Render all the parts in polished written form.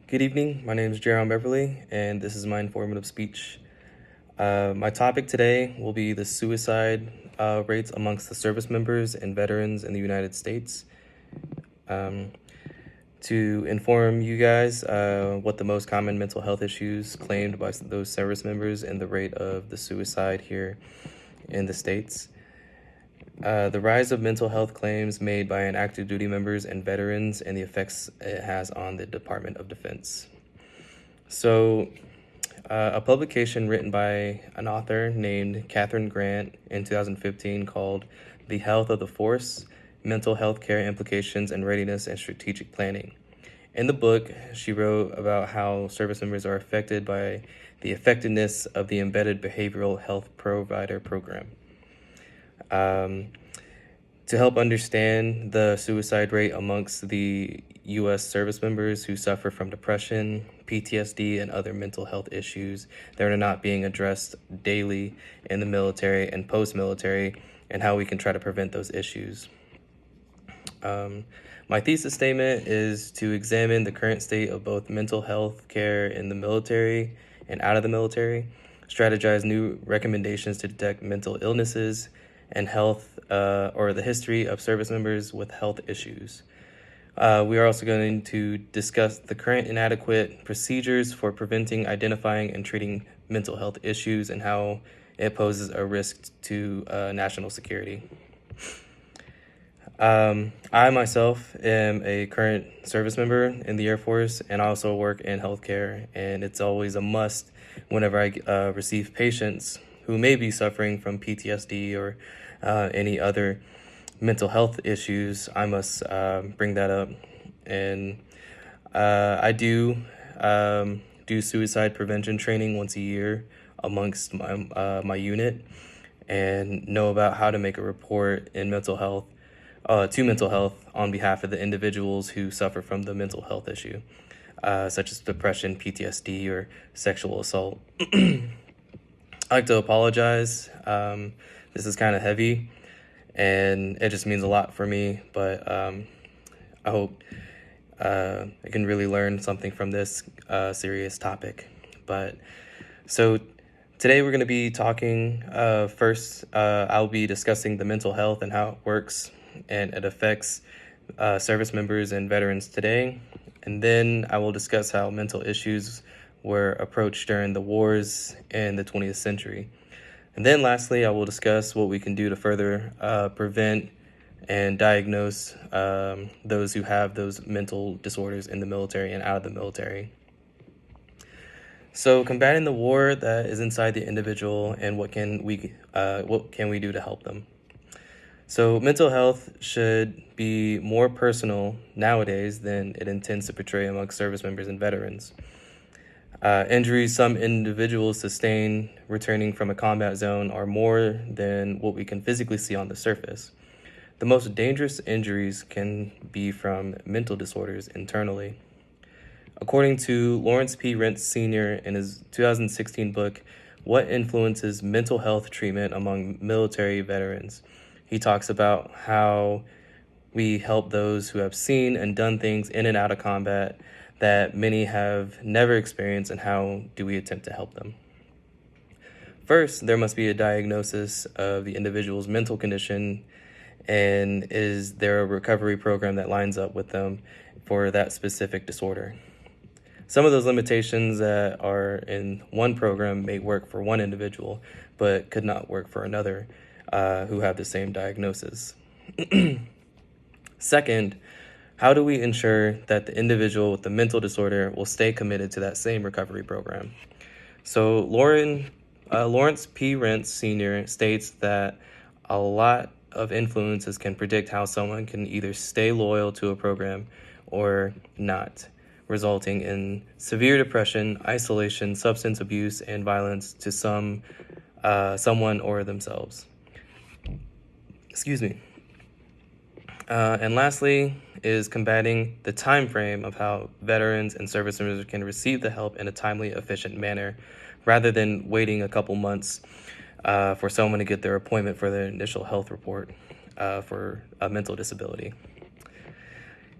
Good evening. My name is Jaron Beverly, and this is my informative speech. My topic today will be the suicide rates amongst the service members and veterans in the United States. Um, to inform you guys what the most common mental health issues claimed by those service members and the rate of the suicide here in the States. The rise of mental health claims made by active duty members and veterans and the effects it has on the Department of Defense. So, a publication written by an author named Catherine Grant in 2015 called The Health of the Force, Mental Health Care Implications and Readiness and Strategic Planning. In the book, she wrote about how service members are affected by the effectiveness of the Embedded Behavioral Health Provider Program. To help understand the suicide rate amongst the U.S. service members who suffer from depression, PTSD, and other mental health issues that are not being addressed daily in the military and post-military, and how we can try to prevent those issues. My thesis statement is to examine the current state of both mental health care in the military and out of the military, strategize new recommendations to detect mental illnesses, and health or the history of service members with health issues. We are also going to discuss the current inadequate procedures for preventing, identifying, and treating mental health issues and how it poses a risk to national security. I myself am a current service member in the Air Force, and I also work in healthcare, and it's always a must whenever I receive patients who may be suffering from PTSD or any other mental health issues. I must bring that up. And I do suicide prevention training once a year amongst my unit, and know about how to make a report in mental health to mental health on behalf of the individuals who suffer from the mental health issue, such as depression, PTSD, or sexual assault. I'd like to apologize. This is kind of heavy, and it just means a lot for me, but I hope I can really learn something from this serious topic. But so today we're going to be talking first. I'll be discussing the mental health and how it works and it affects service members and veterans today. And then I will discuss how mental issues were approached during the wars in the 20th century. And then lastly, I will discuss what we can do to further prevent and diagnose those who have those mental disorders in the military and out of the military. So, combating the war that is inside the individual, and what can we do to help them? So, mental health should be more personal nowadays than it intends to portray amongst service members and veterans. Injuries some individuals sustain returning from a combat zone are more than what we can physically see on the surface. The most dangerous injuries can be from mental disorders internally. According to Lawrence P. Rentz Sr. in his 2016 book, What Influences Mental Health Treatment Among Military Veterans, he talks about how we help those who have seen and done things in and out of combat that many have never experienced, and how do we attempt to help them. First, there must be a diagnosis of the individual's mental condition, and is there a recovery program that lines up with them for that specific disorder. Some of those limitations that are in one program may work for one individual, but could not work for another who have the same diagnosis. Second, how do we ensure that the individual with the mental disorder will stay committed to that same recovery program? So Lawrence P. Rentz Sr. states that a lot of influences can predict how someone can either stay loyal to a program or not, resulting in severe depression, isolation, substance abuse, and violence to someone or themselves. Excuse me. And lastly is combating the time frame of how veterans and service members can receive the help in a timely, efficient manner, rather than waiting a couple months for someone to get their appointment for their initial health report for a mental disability.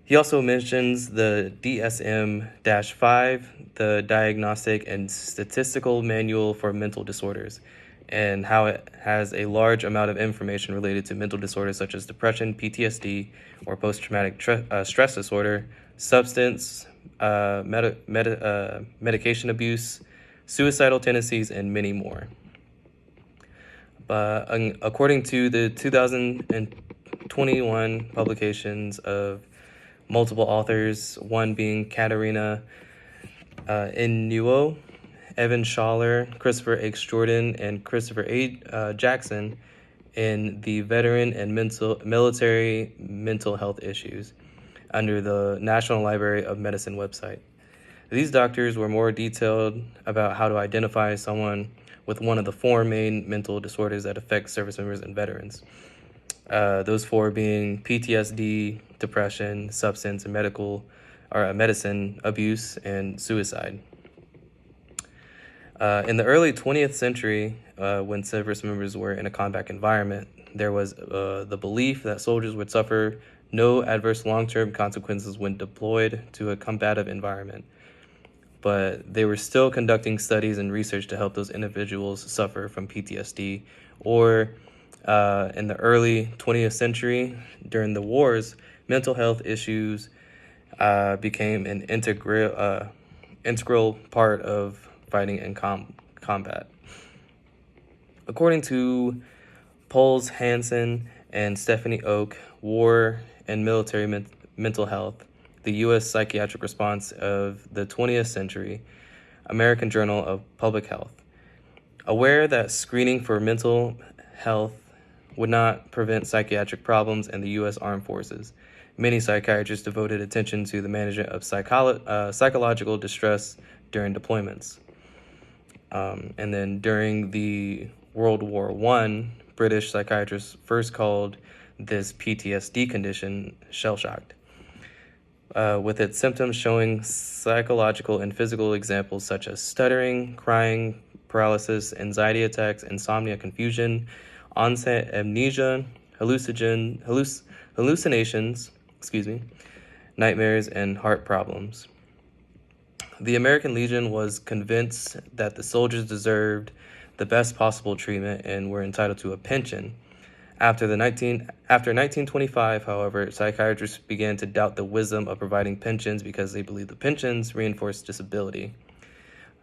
He also mentions the DSM-5, the Diagnostic and Statistical Manual for Mental Disorders, and how it has a large amount of information related to mental disorders such as depression, PTSD, or post-traumatic stress disorder, substance, medication abuse, suicidal tendencies, and many more. But according to the 2021 publications of multiple authors, one being Katarina Inuo, Evan Schaller, Christopher H. Jordan, and Christopher A. Jackson, in the Veteran and Military Mental Health Issues under the National Library of Medicine website. These doctors were more detailed about how to identify someone with one of the four main mental disorders that affect service members and veterans. Those four being PTSD, depression, substance and medicine abuse, and suicide. In the early 20th century, when service members were in a combat environment, there was the belief that soldiers would suffer no adverse long-term consequences when deployed to a combative environment. But they were still conducting studies and research to help those individuals suffer from PTSD. Or in the early 20th century, during the wars, mental health issues became an integral part of fighting in combat. According to Pols Hansen and Stephanie Oak, War and Military Mental Health, the U.S. Psychiatric Response of the 20th Century, American Journal of Public Health. Aware that screening for mental health would not prevent psychiatric problems in the U.S. Armed Forces, many psychiatrists devoted attention to the management of psychological distress during deployments. And then during the World War I, British psychiatrists first called this PTSD condition shell-shocked, with its symptoms showing psychological and physical examples such as stuttering, crying, paralysis, anxiety attacks, insomnia, confusion, onset amnesia, hallucinations, nightmares, and heart problems. The American Legion was convinced that the soldiers deserved the best possible treatment and were entitled to a pension. After 1925, however, psychiatrists began to doubt the wisdom of providing pensions because they believed the pensions reinforced disability.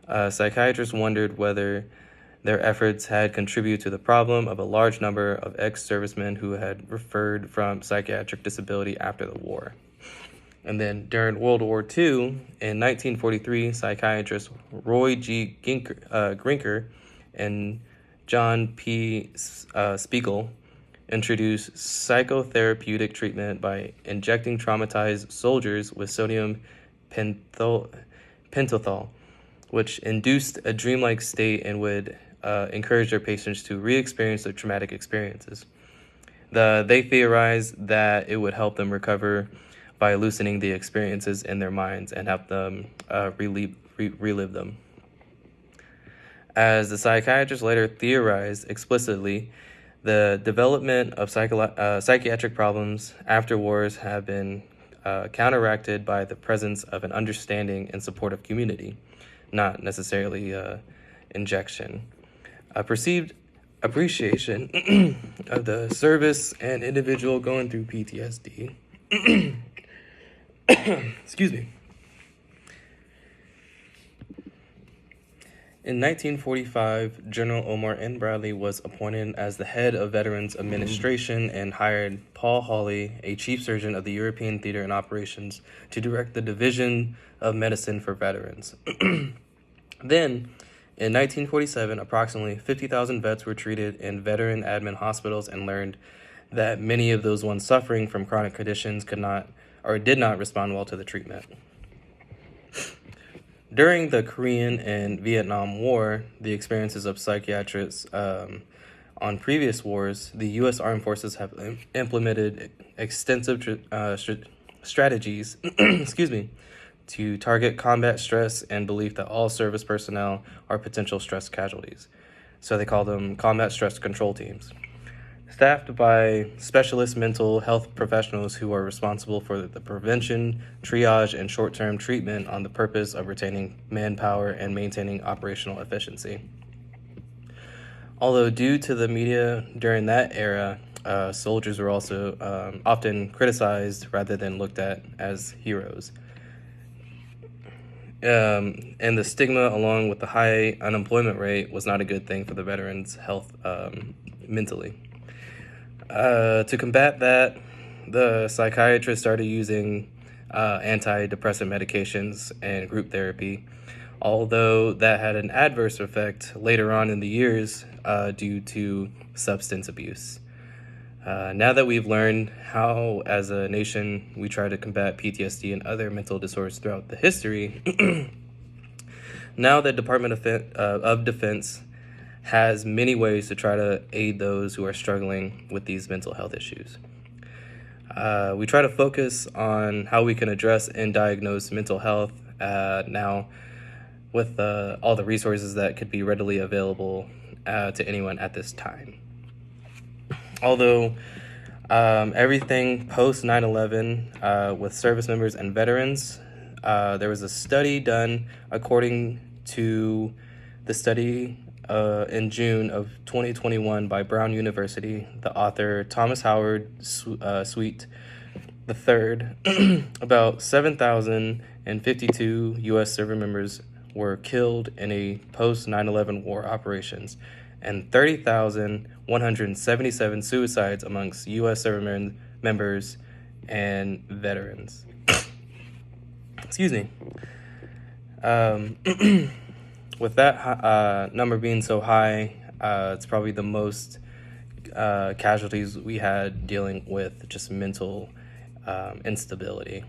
Psychiatrists wondered whether their efforts had contributed to the problem of a large number of ex-servicemen who had recovered from psychiatric disability after the war. And then during World War II, in 1943, psychiatrists Roy G. Grinker and John P. Spiegel introduced psychotherapeutic treatment by injecting traumatized soldiers with sodium pentothal, which induced a dreamlike state and would encourage their patients to re-experience their traumatic experiences. They theorized that it would help them recover by hallucinating the experiences in their minds and help them relive them. As the psychiatrists later theorized explicitly, the development of psychiatric problems after wars have been counteracted by the presence of an understanding and supportive community, not necessarily injection. A perceived appreciation of the service and individual going through PTSD. Excuse me. In 1945, General Omar N. Bradley was appointed as the head of Veterans Administration and hired Paul Hawley, a chief surgeon of the European Theater and Operations, to direct the Division of Medicine for Veterans. Then, in 1947, approximately 50,000 vets were treated in veteran admin hospitals and learned that many of those ones suffering from chronic conditions could not or did not respond well to the treatment. During the Korean and Vietnam War, the experiences of psychiatrists on previous wars, the U.S. Armed Forces have implemented extensive strategies to target combat stress and belief that all service personnel are potential stress casualties. So they call them combat stress control teams. staffed by specialist mental health professionals who are responsible for the prevention, triage, and short-term treatment on the purpose of retaining manpower and maintaining operational efficiency. Although due to the media during that era, soldiers were also often criticized rather than looked at as heroes. And the stigma, along with the high unemployment rate, was not a good thing for the veterans' health mentally. To combat that, the psychiatrists started using antidepressant medications and group therapy, although that had an adverse effect later on in the years due to substance abuse. Now that we've learned how, as a nation, we try to combat PTSD and other mental disorders throughout the history, now the Department of Defense has many ways to try to aid those who are struggling with these mental health issues. We try to focus on how we can address and diagnose mental health now with all the resources that could be readily available to anyone at this time. Although everything post 9/11 with service members and veterans, there was a study done according to the study in June of 2021 by Brown University, the author Thomas Howard Sweet III. About 7,052 U.S. service members were killed in a post 9/11 war operations, and 30,177 suicides amongst U.S. service members and veterans. Excuse me. With that number being so high, it's probably the most casualties we had dealing with just mental instability.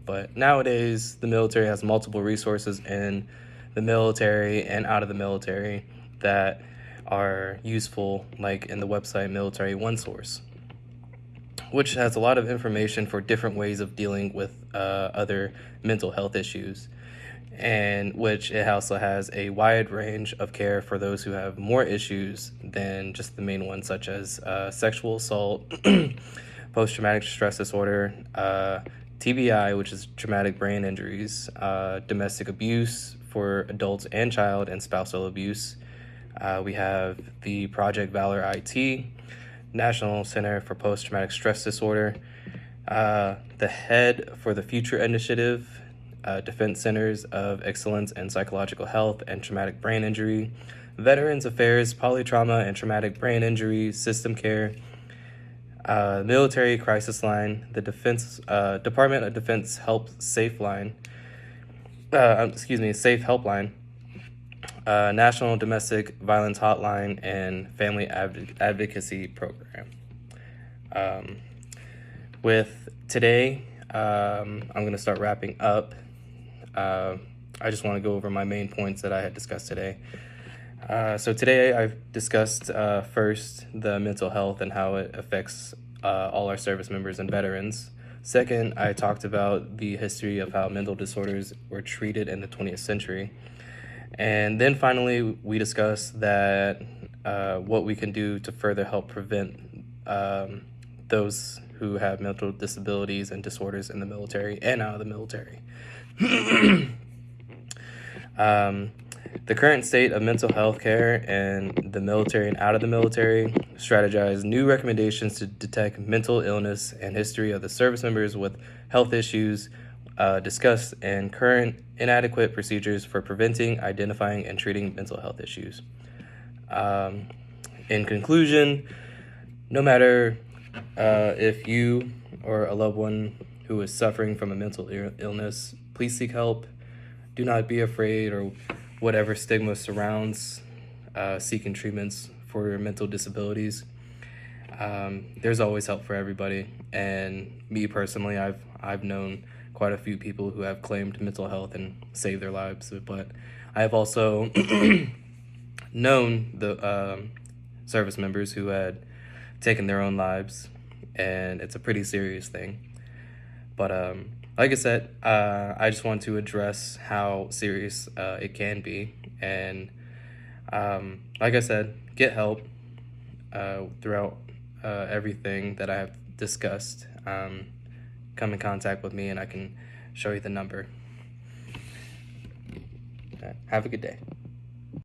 But nowadays, the military has multiple resources in the military and out of the military that are useful, like in the website Military OneSource, which has a lot of information for different ways of dealing with other mental health issues, and which it also has a wide range of care for those who have more issues than just the main ones, such as sexual assault, post-traumatic stress disorder, TBI, which is traumatic brain injuries, domestic abuse for adults and child, and spousal abuse. We have the Project Valor IT, National Center for Post-Traumatic Stress Disorder, the head for the Future Initiative, Defense Centers of Excellence in Psychological Health and Traumatic Brain Injury, Veterans Affairs, Polytrauma and Traumatic Brain Injury System Care, Military Crisis Line, the Department of Defense Safe Helpline, National Domestic Violence Hotline, and Family Advocacy Program. With today, I'm going to start wrapping up. I just want to go over my main points that I had discussed today. So today I've discussed first the mental health and how it affects all our service members and veterans. Second, I talked about the history of how mental disorders were treated in the 20th century. And then finally, we discussed that what we can do to further help prevent those who have mental disabilities and disorders in the military and out of the military. The current state of mental health care in the military and out of the military, strategize new recommendations to detect mental illness and history of the service members with health issues, discuss and current inadequate procedures for preventing, identifying, and treating mental health issues. In conclusion, no matter if you or a loved one who is suffering from a mental illness, please seek help. Do not be afraid or whatever stigma surrounds seeking treatments for your mental disabilities. There's always help for everybody, and me personally, I've known quite a few people who have claimed mental health and saved their lives, but I have also known the service members who had taken their own lives, and it's a pretty serious thing. But like I said, I just want to address how serious it can be, and like I said, get help throughout everything that I have discussed, come in contact with me and I can show you the number. Have a good day.